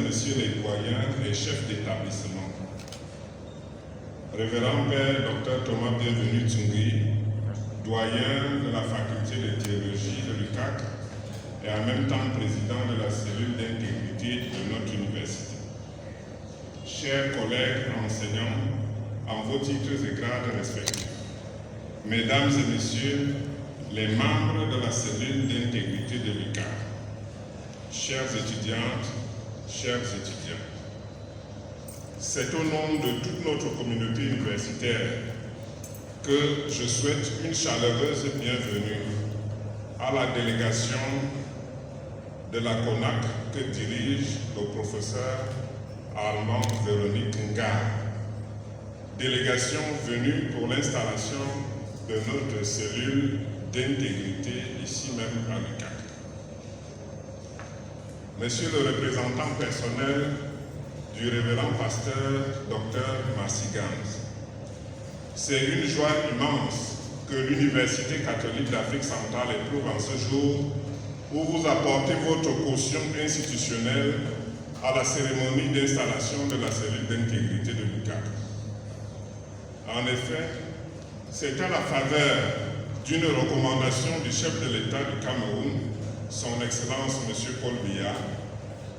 messieurs les doyens et chefs d'établissement, Révérend Père Dr Thomas Bienvenu Tsungui, doyen de la faculté de théologie de l'UQAC et en même temps président de la cellule d'intégrité de notre université. Chers collègues enseignants, en vos titres et grades respectifs, mesdames et messieurs, les membres de la cellule d'intégrité de l'UQAC, chères étudiantes, chers étudiants, c'est au nom de toute notre communauté universitaire que je souhaite une chaleureuse bienvenue à la délégation de la CONAC que dirige le professeur Armand Véronique Nga, délégation venue pour l'installation de notre cellule d'intégrité ici même à l'UQAC. Monsieur le représentant personnel du révérend pasteur Dr Marcy Gans, c'est une joie immense que l'Université catholique d'Afrique centrale éprouve en ce jour où vous apportez votre caution institutionnelle à la cérémonie d'installation de la cellule d'intégrité de l'UQAC. En effet, c'est à la faveur d'une recommandation du chef de l'État du Cameroun, son Excellence M. Paul Biya,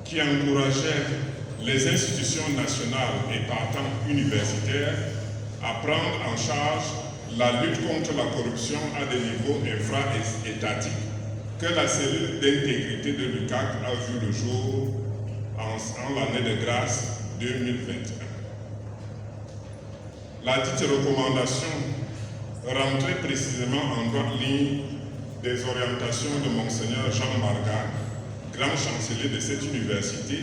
qui encourageait les institutions nationales et partant universitaires à prendre en charge la lutte contre la corruption à des niveaux infra-étatiques que la cellule d'intégrité de l'UQAC a vu le jour en l'année de grâce 2021. La dite recommandation rentrait précisément en droite ligne des orientations de Monseigneur Jean Marga, grand chancelier de cette université,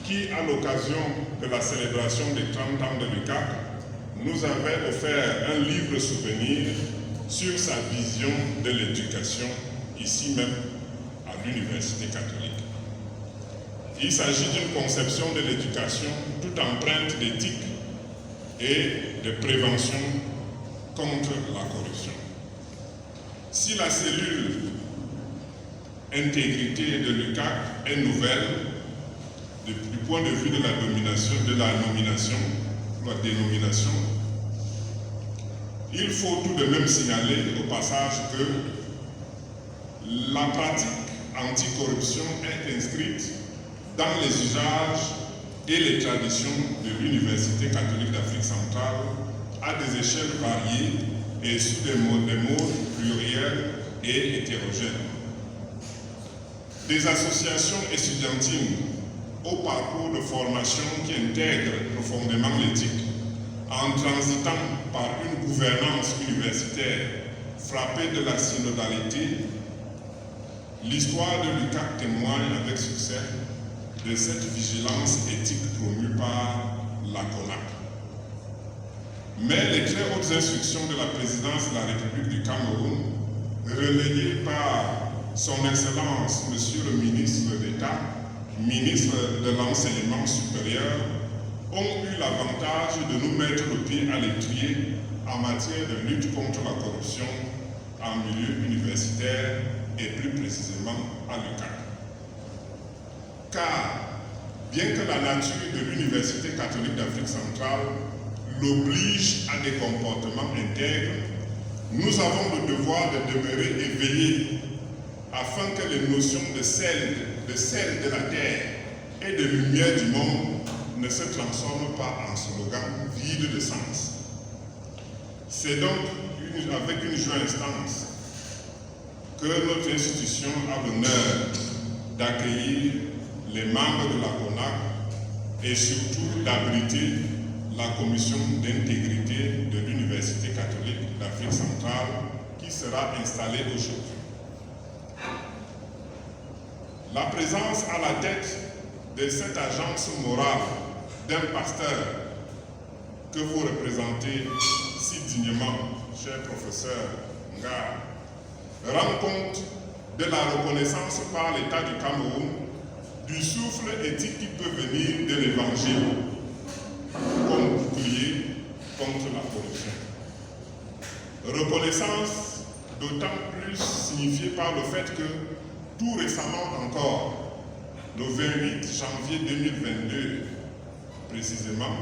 qui, à l'occasion de la célébration des 30 ans de l'UQAC, nous avait offert un livre souvenir sur sa vision de l'éducation, ici même à l'Université catholique. Il s'agit d'une conception de l'éducation toute empreinte d'éthique et de prévention contre la corruption. Si la cellule intégrité de l'UQAC est nouvelle, du point de vue de la dénomination, il faut tout de même signaler au passage que la pratique anticorruption est inscrite dans les usages et les traditions de l'Université catholique d'Afrique centrale à des échelles variées et sous des modes pluriels et hétérogènes. Des associations estudiantines au parcours de formation qui intègrent profondément l'éthique, en transitant par une gouvernance universitaire frappée de la synodalité, l'histoire de l'UQAC témoigne avec succès de cette vigilance éthique promue par la CONAC. Mais les très hautes instructions de la présidence de la République du Cameroun, relayées par son Excellence, Monsieur le ministre d'État, ministre de l'Enseignement supérieur, ont eu l'avantage de nous mettre le pied à l'étrier en matière de lutte contre la corruption en milieu universitaire et plus précisément à l'UQAC. Car, bien que la nature de l'Université catholique d'Afrique centrale l'oblige à des comportements intègres, nous avons le devoir de demeurer éveillés afin que les notions de sel de la terre et de lumière du monde ne se transforment pas en slogan vide de sens. C'est donc avec une joie instance que notre institution a l'honneur d'accueillir les membres de la CONAC et surtout d'abriter la commission d'intégrité de l'Université catholique d'Afrique centrale qui sera installée aujourd'hui. La présence à la tête de cette agence morale d'un pasteur que vous représentez si dignement, cher professeur Nga, rend compte de la reconnaissance par l'État du Cameroun du souffle éthique qui peut venir de l'Évangile comme bouclier contre la corruption. Reconnaissance d'autant plus signifiée par le fait que tout récemment encore, le 28 janvier 2022, précisément,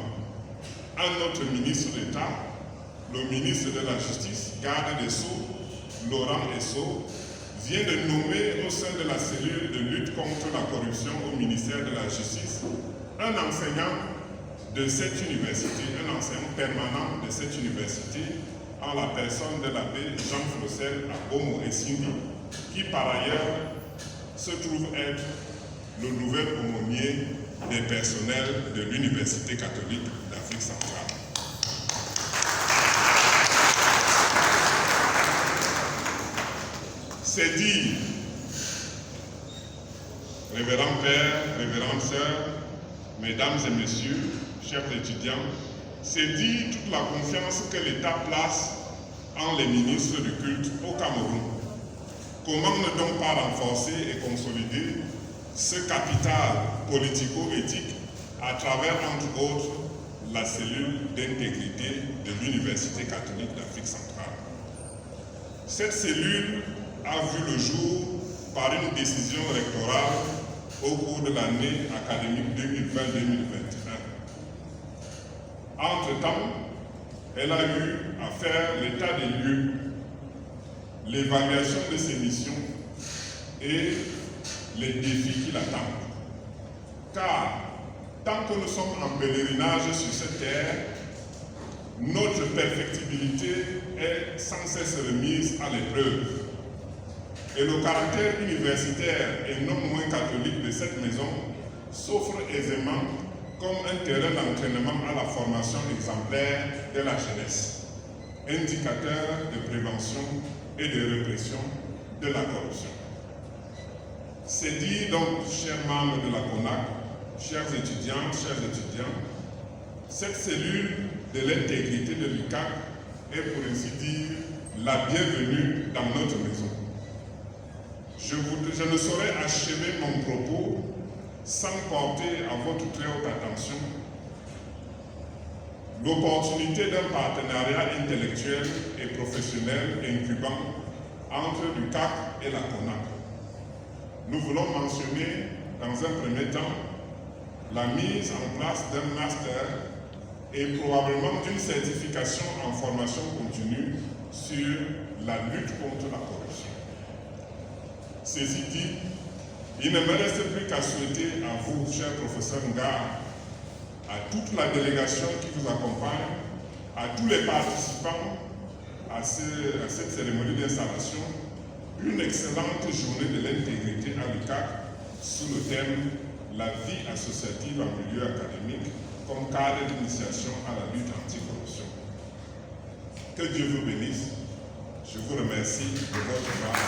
un autre ministre d'État, le ministre de la Justice, garde des Sceaux, Laurent Esso, vient de nommer au sein de la cellule de lutte contre la corruption au ministère de la Justice un enseignant de cette université, un enseignant permanent de cette université, en la personne de l'abbé Jean Flossel à Bomo et Sindi, qui par ailleurs se trouve être le nouvel aumônier des personnels de l'Université catholique d'Afrique centrale. C'est dit, révérend père, révérende sœur, mesdames et messieurs, chers étudiants, c'est dit toute la confiance que l'État place en les ministres du culte au Cameroun. Comment ne donc pas renforcer et consolider ce capital politico-éthique à travers, entre autres, la cellule d'intégrité de l'Université catholique d'Afrique centrale. Cette cellule a vu le jour par une décision rectorale au cours de l'année académique 2020-2021. Entre-temps, elle a eu à faire l'état des lieux, l'évaluation de ses missions et les défis qui l'attendent. Car, tant que nous sommes en pèlerinage sur cette terre, notre perfectibilité est sans cesse remise à l'épreuve. Et le caractère universitaire et non moins catholique de cette maison s'offre aisément comme un terrain d'entraînement à la formation exemplaire de la jeunesse, indicateur de prévention et de répression de la corruption. C'est dit donc, chers membres de la CONAC, chers étudiantes, chers étudiants, cette cellule de l'intégrité de l'UCAC est pour ainsi dire la bienvenue dans notre maison. Je ne saurais achever mon propos sans porter à votre très haute attention l'opportunité d'un partenariat intellectuel et professionnel incubant entre l'UCAC et la CONAC. Nous voulons mentionner dans un premier temps la mise en place d'un master et probablement d'une certification en formation continue sur la lutte contre la corruption. Ceci dit, il ne me reste plus qu'à souhaiter à vous, cher professeur Nga, à toute la délégation qui vous accompagne, à tous les participants à cette cérémonie d'installation, une excellente journée de l'intégrité à l'UCAC sous le thème « La vie associative en milieu académique comme cadre d'initiation à la lutte anticorruption ». Que Dieu vous bénisse. Je vous remercie de votre part.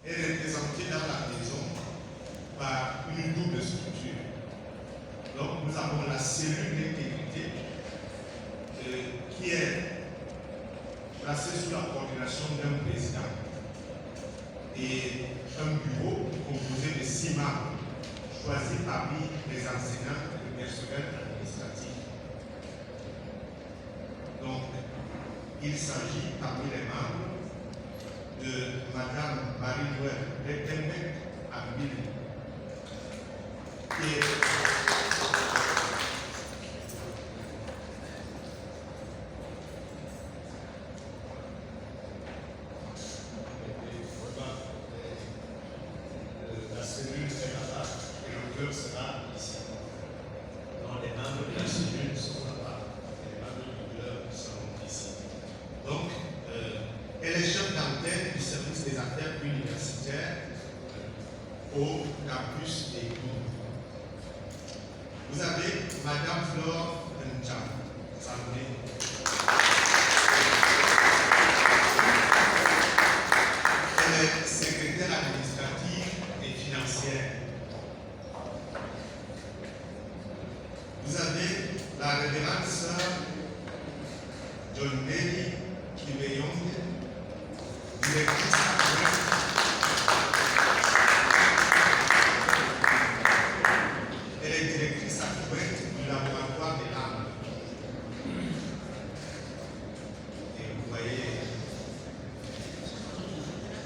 Est représentée dans la maison par une double structure. Donc nous avons la cellule d'intégrité qui est placée sous la coordination d'un président et un bureau composé de 6 membres choisis parmi les enseignants et le personnel administratif. Donc il s'agit parmi les membres de Madame Marie-Noëlle Betembe Abili, qui est la cellule est là-bas et le cœur sera ici. Donc les membres de la cellule sont là-bas et les membres du cœur seront ici. Donc, elle est chef d'antenne du service des affaires universitaires au campus des Cours. Vous avez Madame Flore Ncham, Salomé. Elle est secrétaire administrative et financière. Vous avez la révérende sœur John Mary Kibeyong, directrice elle est directrice adjointe du laboratoire des armes. Et vous voyez,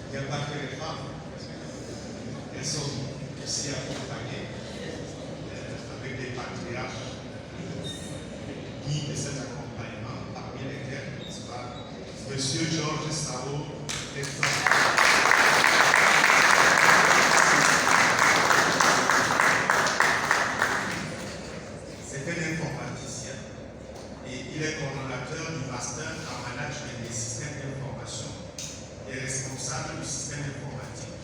il n'y a pas que les femmes, elles sont aussi accompagné avec des patriarches qui de cet accompagnement, parmi lesquels, n'est-ce pas, Monsieur Georges Sao, c'est un informaticien et il est coordonnateur du master en management des systèmes d'information et responsable du système informatique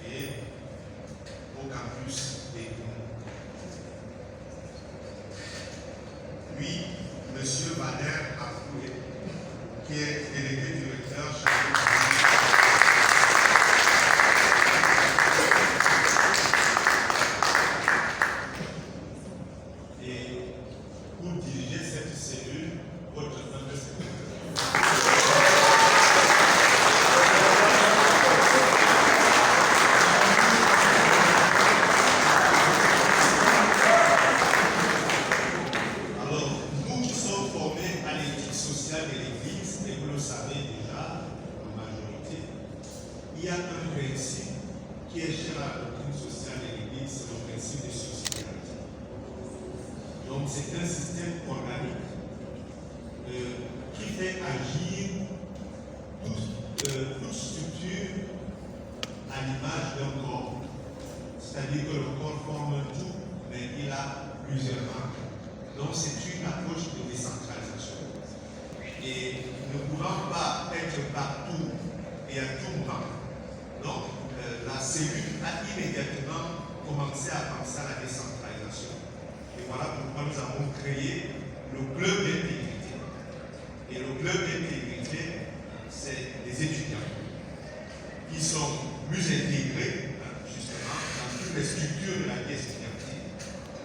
et au campus des Gounes. Lui, M. Valère Afoué, qui est délégué directeur chargé et pour diriger cette cellule, votre fameux il y a un principe qui est cher à la doctrine sociale de l'Église, c'est le principe de subsidiarité. Donc c'est un système organique qui fait agir toute structure à l'image d'un corps. C'est-à-dire que le corps forme un tout, mais il a plusieurs membres. Donc c'est une approche de décentralisation. Et ne pouvant pas être partout et à tout moment, donc, la cellule a immédiatement commencé à penser à la décentralisation. Et voilà pourquoi nous avons créé le club d'intégrité. Et le club d'intégrité, c'est des étudiants qui sont plus intégrés, justement, dans toutes les structures de la vie étudiantine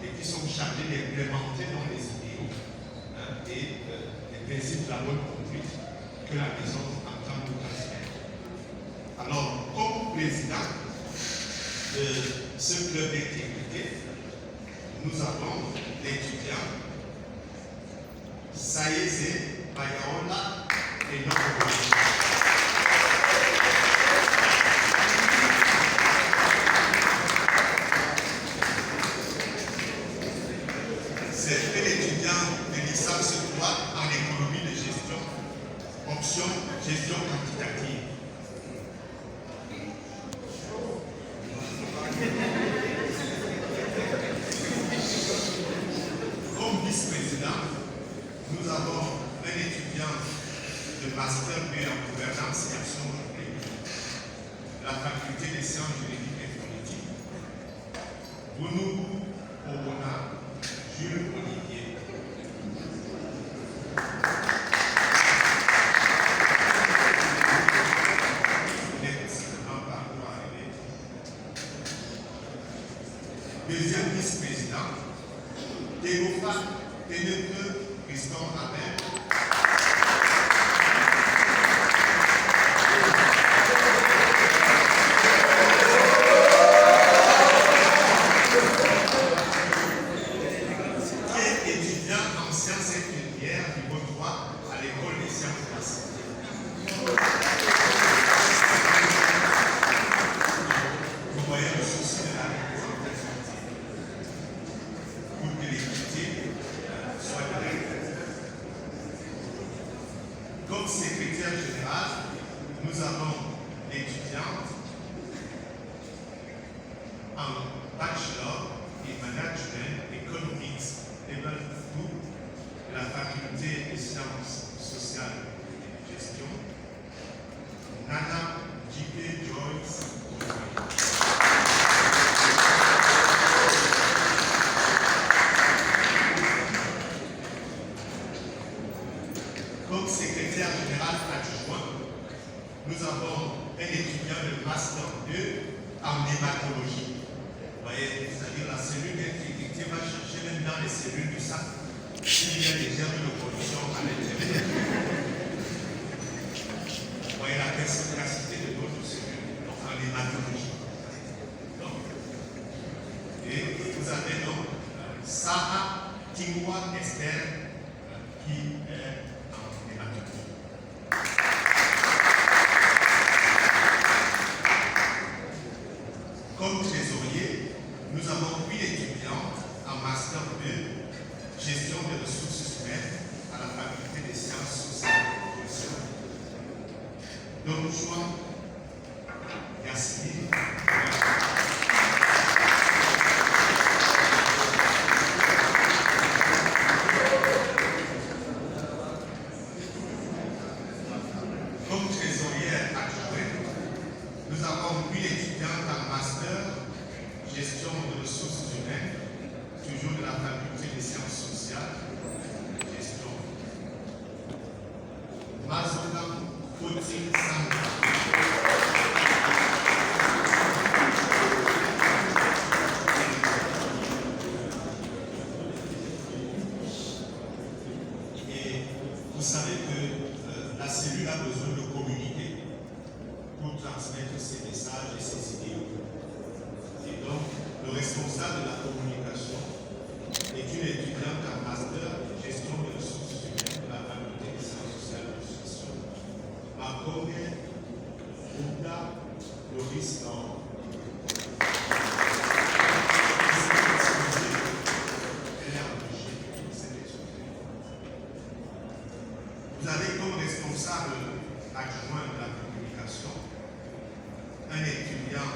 et qui sont chargés d'implémenter dans les idéaux et les principes de la bonne conduite que la maison entend nous transmettre. Alors, comme président de ce club d'intégrité, nous avons l'étudiant Saïzé Bayaola et notre. C'est un étudiant de licence 3 en économie de gestion, option gestion quantitative. Comme vice-président, nous avons un étudiant de master 2 en gouvernance et action publique, la faculté des sciences juridiques et politiques, Bounou Obona, Jules Olivier. Deuxième vice-président, Théophane Ténébreux Christon Abel. Qui est étudiant en sciences infirmières niveau 3 à l'école des sciences de la santé. Vous voyez le souci de la représentation pour que l'équité soit directe. Comme secrétaire général, nous avons l'étudiante en bachelor et management economics level 2 de la faculté des sciences sociales et de gestion, Nana J.P. Joyce. Comme secrétaire général adjoint, nous avons un étudiant de master 2 en hématologie. Vous voyez, c'est-à-dire la cellule d'intégrité va chercher même dans les cellules du sang s'il y a des germes de pollution à l'intérieur. Vous voyez la perspicacité de notre cellule en hématologie. Et vous avez donc Sarah Tingwa Esther qui est en hématologie. Comme trésorier, Christine Samba. Et vous savez que la cellule a besoin de communiquer pour transmettre ses messages et ses idées. Et donc, le responsable de la communication est une étudiante en master de gestion des ressources humaines de la faculté des sciences sociales et de gestion, Margot Bouddha Loris Nord. Vous avez comme responsable adjoint de la communication un étudiant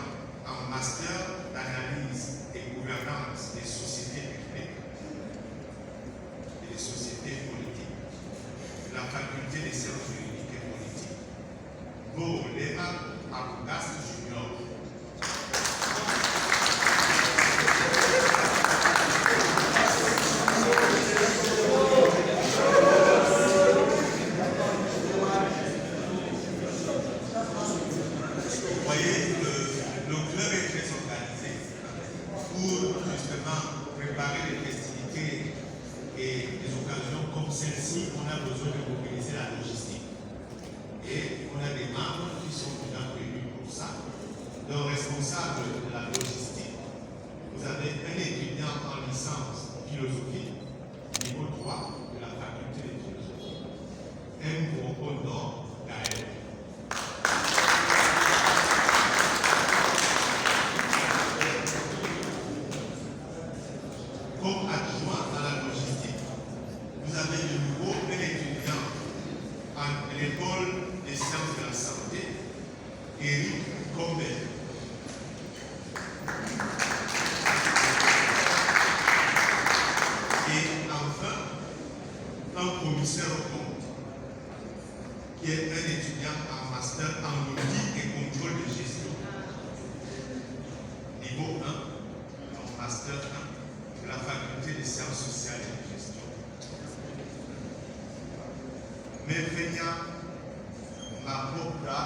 en master d'analyse et gouvernance des sociétés publiques et des sociétés politiques de la faculté des sciences juridiques et politiques, Borolema August Junior. Celle-ci, on a besoin de mobiliser la logistique. Et on a des membres qui sont déjà prévus pour ça. Le responsable de la logistique, vous avez un étudiant en licence philosophie, niveau 3 de la faculté de philosophie, un gros nord Gaël. Comme adjoint à la logistique, vous avez de nouveau un étudiant à l'école des sciences de la santé, Eric Combet. Et enfin, un commissaire au compte, qui est un étudiant en master en audit et contrôle de gestion. Niveau 1, en master 1, de la faculté des sciences sociales et de gestion. Mefenya Mapoka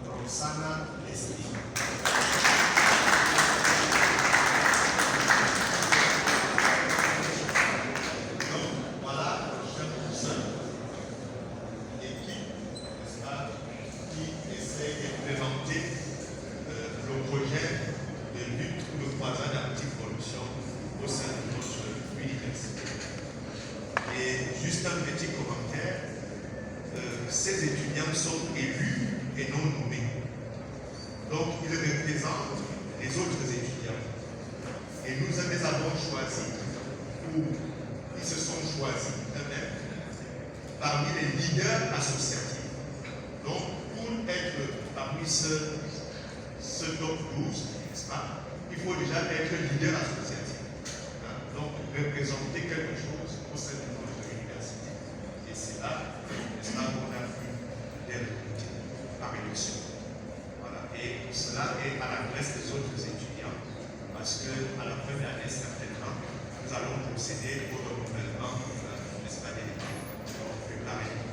Roxana Leslie. Donc voilà, chers cousin, l'équipe, n'est-ce pas, qui essaie d'implémenter le projet de lutte pour le croisade anticorruption au sein de notre université. Et juste un petit commentaire. Ces étudiants sont élus et non nommés. Donc, ils représentent les autres étudiants. Et nous les avons choisis, ou ils se sont choisis eux-mêmes, parmi les leaders associatifs. Donc, pour être parmi ce top 12, n'est-ce pas, il faut déjà être leader associatif. Donc, représenter quelque chose au sein de notre université. Et c'est là, n'est-ce pas, qu'on a vu des recrutés par élection. Voilà. Et cela est à l'adresse des autres étudiants, parce qu'à la fin de l'année, certainement, nous allons procéder au renouvellement, n'est-ce pas, des équipes. Donc, préparez-vous.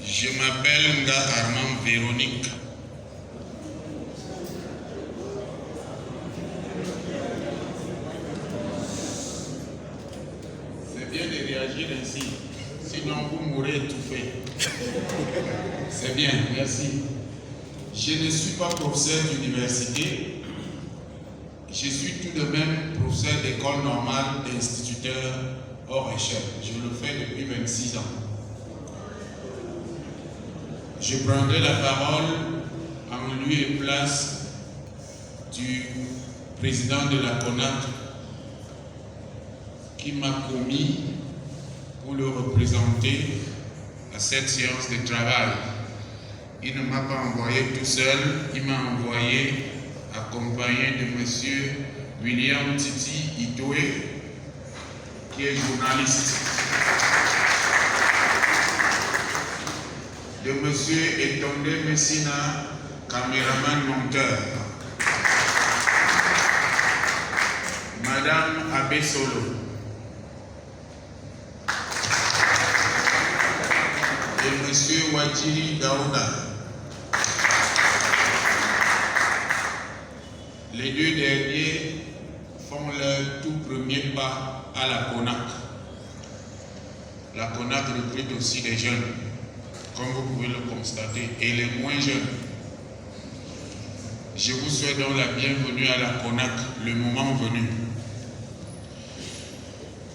Je m'appelle Nga Armand Véronique. C'est bien de réagir ainsi, sinon vous mourrez étouffé. C'est bien, merci. Je ne suis pas professeur d'université, je suis tout de même professeur d'école normale d'instituteur hors échelle. Je le fais depuis 26 ans. Je prendrai la parole en lieu et place du président de la CONAT qui m'a commis pour le représenter à cette séance de travail. Il ne m'a pas envoyé tout seul, il m'a envoyé accompagné de M. William Titi Itoé, qui est journaliste, de M. Etonde Messina, caméraman monteur, Madame Abbé Solo, M. Wadjiri Daouda. Les deux derniers font leur tout premier pas à la CONAC. La CONAC recrute aussi des jeunes, comme vous pouvez le constater, et les moins jeunes. Je vous souhaite donc la bienvenue à la CONAC, le moment venu.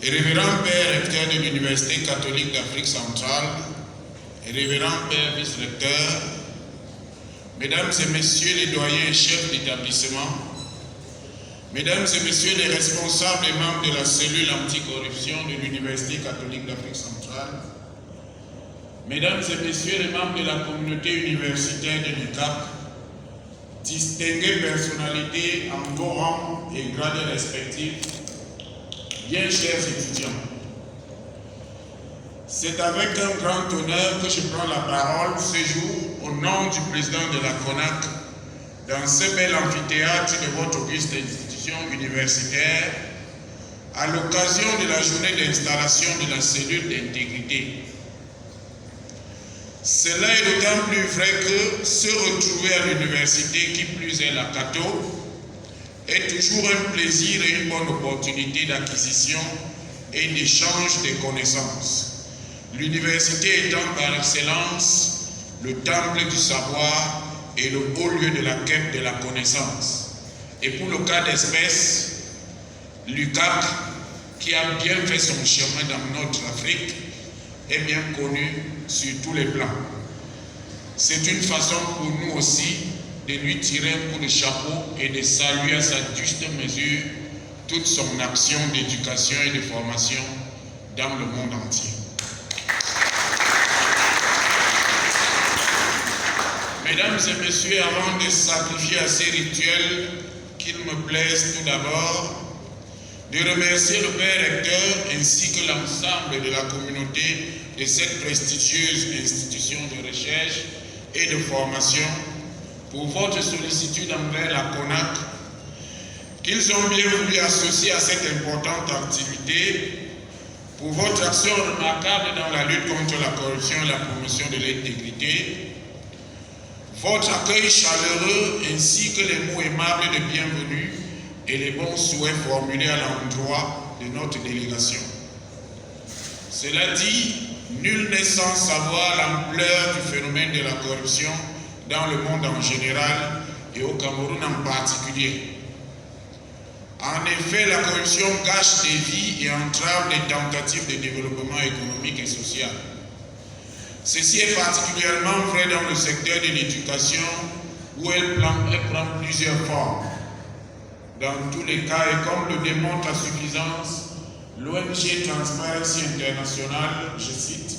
Et révérend Père recteur de l'Université catholique d'Afrique centrale, et révérend Père vice-recteur, Mesdames et Messieurs les doyens et chefs d'établissement, Mesdames et Messieurs les responsables et membres de la cellule anticorruption de l'Université catholique d'Afrique centrale, Mesdames et Messieurs les membres de la communauté universitaire de l'UCAP, distinguées personnalités en vos rangs et grades respectifs, bien chers étudiants, c'est avec un grand honneur que je prends la parole ce jour au nom du président de la CONAC dans ce bel amphithéâtre de votre auguste institution universitaire à l'occasion de la journée d'installation de la cellule d'intégrité. Cela est d'autant plus vrai que se retrouver à l'université, qui plus est la Cato, est toujours un plaisir et une bonne opportunité d'acquisition et d'échange des connaissances. L'université étant par excellence le temple du savoir et le haut lieu de la quête de la connaissance. Et pour le cas d'espèce, l'UCAP, qui a bien fait son chemin dans notre Afrique, est bien connu sur tous les plans. C'est une façon pour nous aussi de lui tirer un coup de chapeau et de saluer à sa juste mesure toute son action d'éducation et de formation dans le monde entier. Mesdames et Messieurs, avant de sacrifier à ces rituels, qu'il me plaise tout d'abord de remercier le Père recteur ainsi que l'ensemble de la communauté de cette prestigieuse institution de recherche et de formation pour votre sollicitude envers la CONAC, qu'ils ont bien voulu associer à cette importante activité, pour votre action remarquable dans la lutte contre la corruption et la promotion de l'intégrité, votre accueil chaleureux ainsi que les mots aimables de bienvenue et les bons souhaits formulés à l'endroit de notre délégation. Cela dit, nul n'est sans savoir l'ampleur du phénomène de la corruption dans le monde en général et au Cameroun en particulier. En effet, la corruption gâche des vies et entrave les tentatives de développement économique et social. Ceci est particulièrement vrai dans le secteur de l'éducation où elle prend plusieurs formes. Dans tous les cas, et comme le démontre à suffisance l'ONG Transparency International, je cite,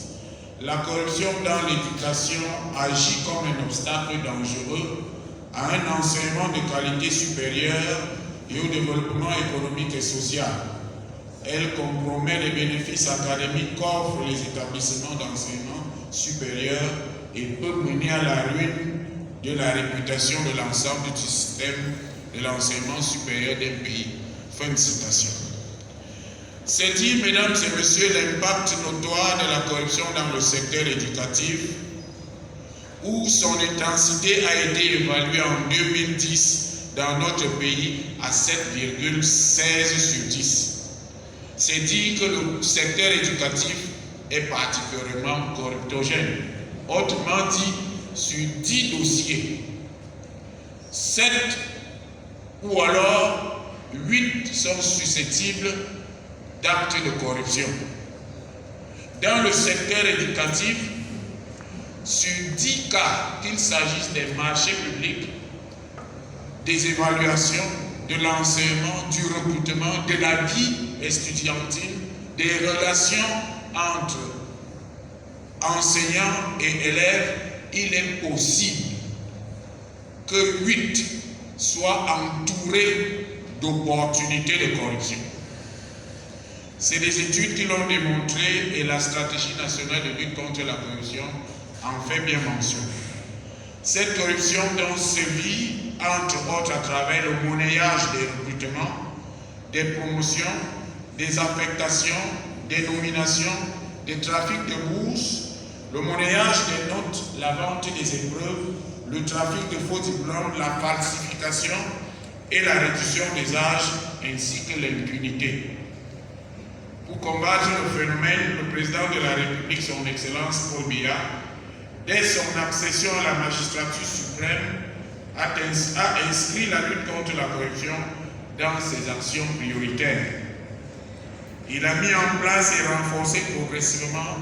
la corruption dans l'éducation agit comme un obstacle dangereux à un enseignement de qualité supérieure et au développement économique et social. Elle compromet les bénéfices académiques qu'offrent les établissements d'enseignement supérieur et peut mener à la ruine de la réputation de l'ensemble du système de l'enseignement supérieur d'un pays. Fin de citation. C'est dire, mesdames et messieurs, l'impact notoire de la corruption dans le secteur éducatif, où son intensité a été évaluée en 2010 dans notre pays à 7,16 sur 10. C'est dire que le secteur éducatif est particulièrement corruptogène. Autrement dit, sur 10 dossiers, 7 ou alors 8 sont susceptibles d'actes de corruption. Dans le secteur éducatif, sur 10 cas, qu'il s'agisse des marchés publics, des évaluations, de l'enseignement, du recrutement, de la vie estudiantine, des relations entre enseignants et élèves, il est possible que 8 soient entourés d'opportunités de corruption. C'est des études qui l'ont démontré et la stratégie nationale de lutte contre la corruption en fait bien mention. Cette corruption donc se vit entre autres à travers le monnayage des recrutements, des promotions, des affectations, des nominations, des trafics de bourses, le monnayage des notes, la vente des épreuves, le trafic de faux diplômes, la falsification et la réduction des âges ainsi que l'impunité. Pour combattre le phénomène, le président de la République, son Excellence Paul Biya, dès son accession à la magistrature suprême, a inscrit la lutte contre la corruption dans ses actions prioritaires. Il a mis en place et renforcé progressivement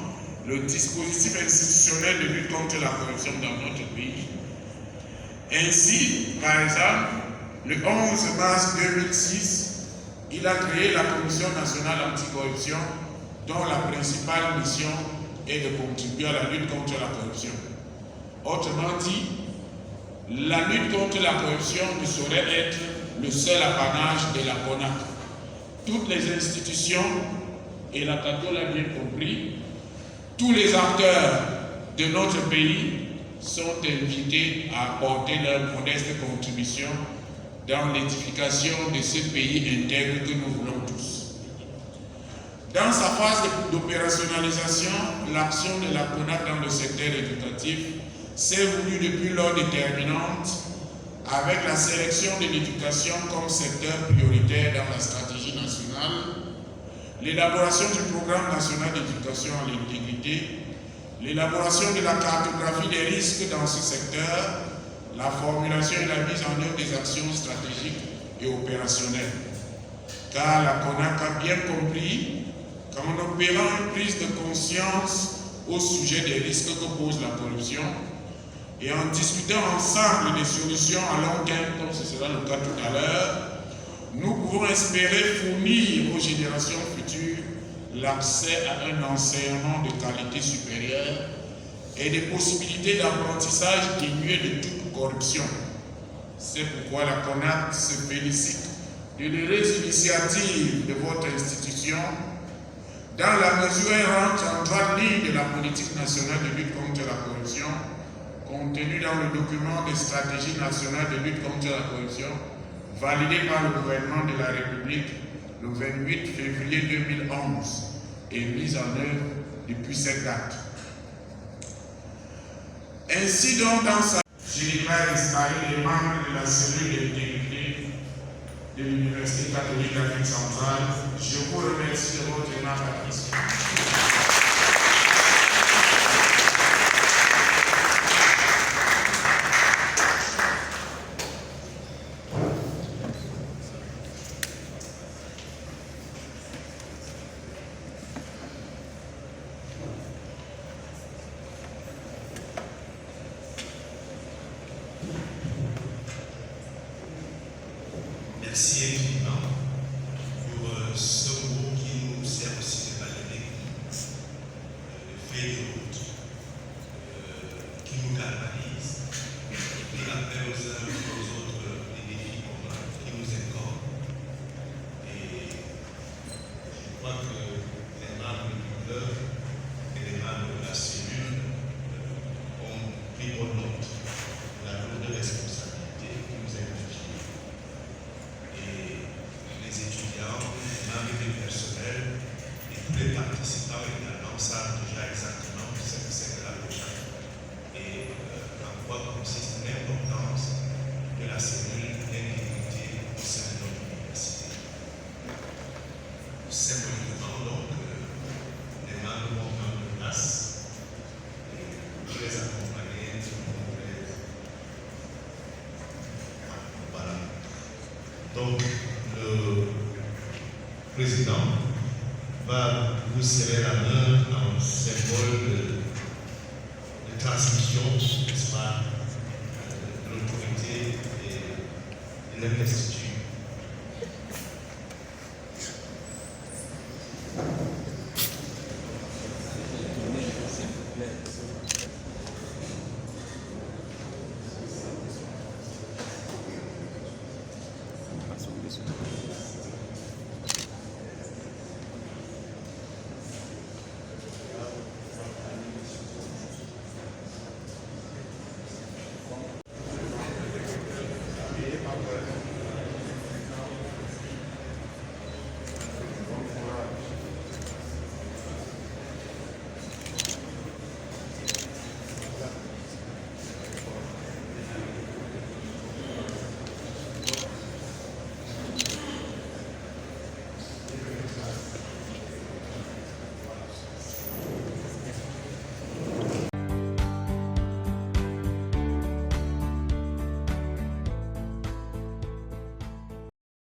le dispositif institutionnel de lutte contre la corruption dans notre pays. Ainsi, par exemple, le 11 mars 2006, il a créé la Commission nationale anticorruption, dont la principale mission est de contribuer à la lutte contre la corruption. Autrement dit, la lutte contre la corruption ne saurait être le seul apanage de la CONAC. Toutes les institutions, et la CADO l'a bien compris, tous les acteurs de notre pays sont invités à apporter leur modeste contribution dans l'édification de ce pays intègre que nous voulons tous. Dans sa phase d'opérationnalisation, l'action de la CONAC dans le secteur éducatif s'est voulue depuis lors déterminante avec la sélection de l'éducation comme secteur prioritaire dans la stratégie nationale, l'élaboration du programme national d'éducation à l'intégrité, l'élaboration de la cartographie des risques dans ce secteur, la formulation et la mise en œuvre des actions stratégiques et opérationnelles. Car la CONAC a bien compris qu'en opérant une prise de conscience au sujet des risques que pose la corruption et en discutant ensemble des solutions à long terme, comme ce sera le cas tout à l'heure, nous pouvons espérer fournir aux générations futures l'accès à un enseignement de qualité supérieure et des possibilités d'apprentissage dénuées de toute corruption. C'est pourquoi la CONAC se félicite de l'heureuse initiative de votre institution, dans la mesure où elle rentre en droite ligne de la politique nationale de lutte contre la corruption, contenue dans le document de stratégie nationale de lutte contre la corruption, validé par le gouvernement de la République le 28 février 2011 et mise en œuvre depuis cette date. Ainsi donc, dans sa je déclare installer les membres de la cellule d'intégrité de l'Université catholique d'Afrique centrale. Je vous remercie de votre aimable attention. Merci infiniment pour ce mot qui nous sert aussi de balader de feuille de route, qui nous galvanise, qui rappelle aux uns aux autres les défis qui nous incombent. Et je crois que les membres du club et les membres de la cellule ont pris bonne note de la lourde responsabilité qui nous est confiée. Les étudiants, les membres du personnel et tous les participants également savent déjà exactement ce que c'est que la recherche et en quoi consiste l'importance de la cellule d'intégrité au sein de notre université. Simplement donc, les membres vont prendre place et je les accompagner tout le monde. Voilà. Donc, le président va vous serrer la main en symbole de transmission, n'est-ce pas, de l'autorité et de l'investiture.